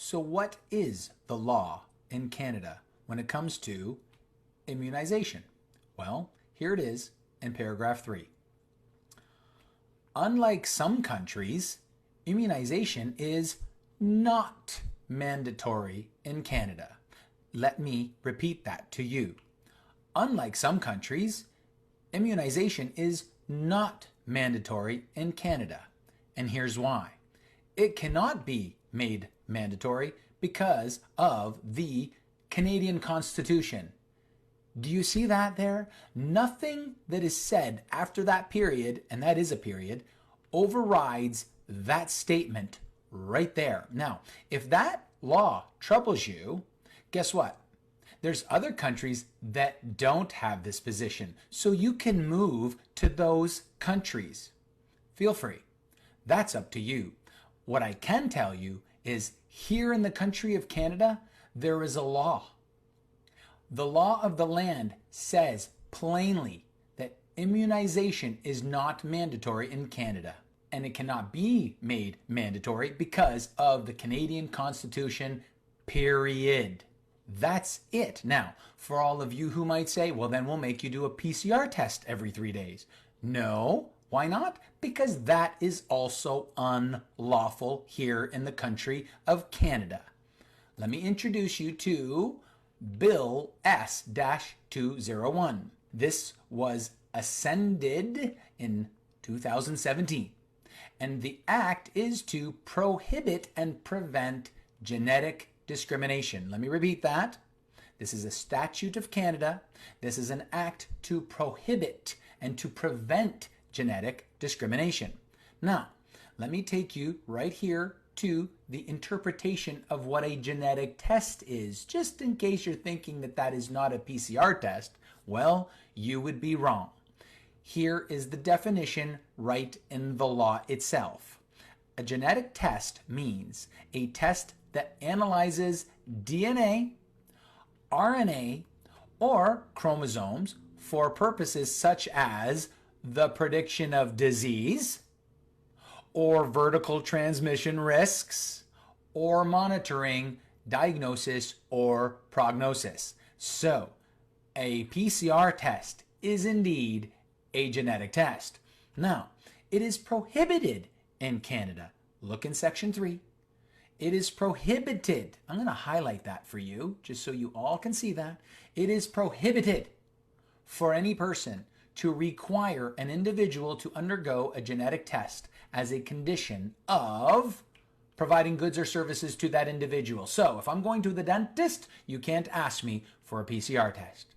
So what is the law in Canada when it comes to immunization? Well, here it is in paragraph 3. Unlike some countries, immunization is not mandatory in Canada. Let me repeat that to you. Unlike some countries, immunization is not mandatory in Canada. And here's why. It cannot be made mandatory because of the Canadian Constitution. Do you see that there? Nothing that is said after that period, and that is a period, overrides that statement right there. Now, if that law troubles you, guess what? There's other countries that don't have this position, so you can move to those countries. Feel free. That's up to you. What I can tell you is here in the country of Canada, there is a law. The law of the land says plainly that immunization is not mandatory in Canada, and it cannot be made mandatory because of the Canadian Constitution, period. That's it. Now, for all of you who might say, well, then we'll make you do a PCR test every 3 days. No, why not? Because that is also unlawful here in the country of Canada. Let me introduce you to Bill S-201. This was ascended in 2017. And the act is to prohibit and prevent genetic discrimination. Let me repeat that. This is a statute of Canada. This is an act to prohibit and to prevent genetic discrimination. Now, let me take you right here to the interpretation of what a genetic test is, just in case you're thinking that that is not a PCR test. Well, you would be wrong. Here is the definition right in the law itself. A genetic test means a test that analyzes DNA, RNA, or chromosomes for purposes such as the prediction of disease, or vertical transmission risks, or monitoring diagnosis or prognosis. So, a PCR test is indeed a genetic test. Now, it is prohibited in Canada. Look in section 3. It is prohibited. I'm going to highlight that for you, just so you all can see that. It is prohibited for any person to require an individual to undergo a genetic test as a condition of providing goods or services to that individual. So if I'm going to the dentist, you can't ask me for a PCR test.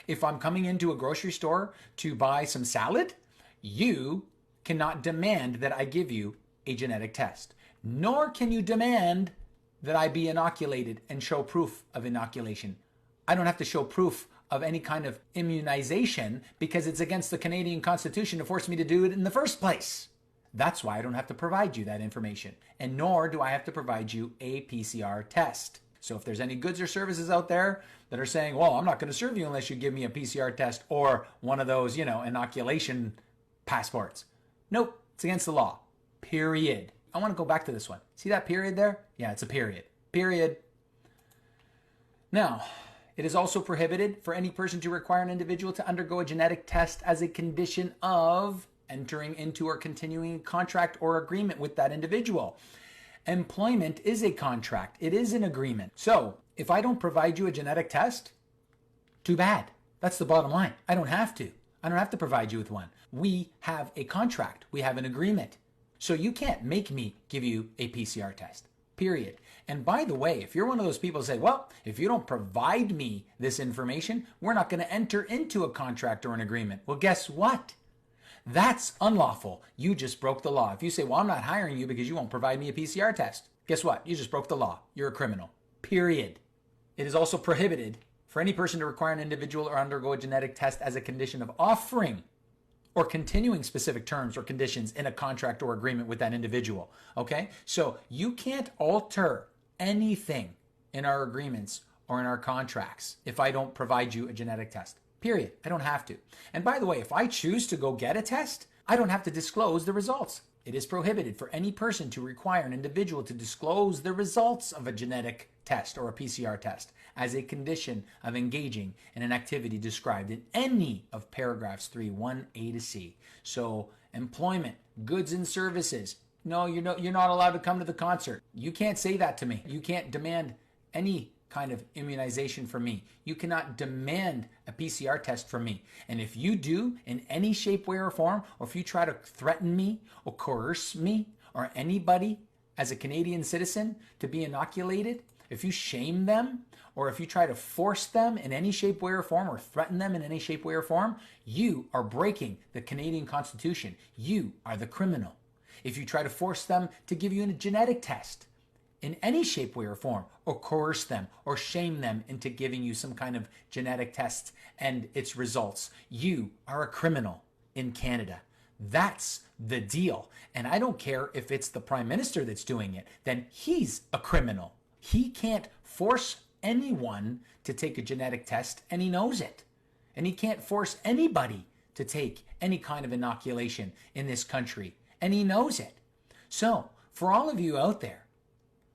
If I'm coming into a grocery store to buy some salad, you cannot demand that I give you a genetic test. Nor can you demand that I be inoculated and show proof of inoculation. I don't have to show proof of any kind of immunization because it's against the Canadian Constitution to force me to do it in the first place. That's why I don't have to provide you that information. And nor do I have to provide you a PCR test. So if there's any goods or services out there that are saying, well, I'm not going to serve you unless you give me a PCR test or one of those, inoculation passports. Nope, it's against the law. Period. I want to go back to this one. See that period there? Yeah, it's a period. Period. Now, it is also prohibited for any person to require an individual to undergo a genetic test as a condition of entering into or continuing a contract or agreement with that individual. Employment is a contract. It is an agreement. So, if I don't provide you a genetic test, too bad. That's the bottom line. I don't have to. I don't have to provide you with one. We have a contract. We have an agreement. So you can't make me give you a PCR test, period. And by the way, if you're one of those people who say, well, if you don't provide me this information, we're not going to enter into a contract or an agreement. Well, guess what? That's unlawful. You just broke the law. If you say, well, I'm not hiring you because you won't provide me a PCR test, guess what? You just broke the law. You're a criminal, period. It is also prohibited for any person to require an individual or undergo a genetic test as a condition of offering or continuing specific terms or conditions in a contract or agreement with that individual. Okay? So you can't alter anything in our agreements or in our contracts if I don't provide you a genetic test. Period. I don't have to. And by the way, if I choose to go get a test, I don't have to disclose the results. It is prohibited for any person to require an individual to disclose the results of a genetic test or a PCR test as a condition of engaging in an activity described in any of paragraphs 3, 1A to C. So employment, goods and services. No, you're not allowed to come to the concert. You can't say that to me. You can't demand any kind of immunization from me. You cannot demand a PCR test from me. And if you do in any shape, way, or form, or if you try to threaten me or coerce me or anybody as a Canadian citizen to be inoculated, if you shame them or if you try to force them in any shape, way, or form or threaten them in any shape, way, or form, you are breaking the Canadian Constitution. You are the criminal. If you try to force them to give you a genetic test in any shape, way, or form, or coerce them or shame them into giving you some kind of genetic test and its results, you are a criminal in Canada. That's the deal. And I don't care if it's the Prime Minister that's doing it, then he's a criminal. He can't force anyone to take a genetic test, and he knows it. And he can't force anybody to take any kind of inoculation in this country, and he knows it. So, for all of you out there,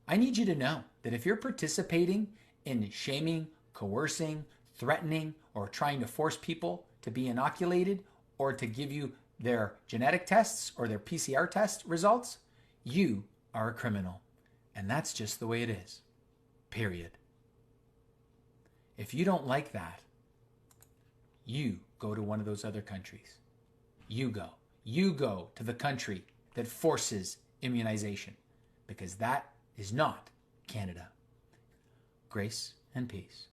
I need you to know that if you're participating in shaming, coercing, threatening, or trying to force people to be inoculated or to give you their genetic tests or their PCR test results, you are a criminal. And that's just the way it is. Period. If you don't like that, you go to one of those other countries. You go. You go to the country that forces immunization, because that is not Canada. Grace and peace.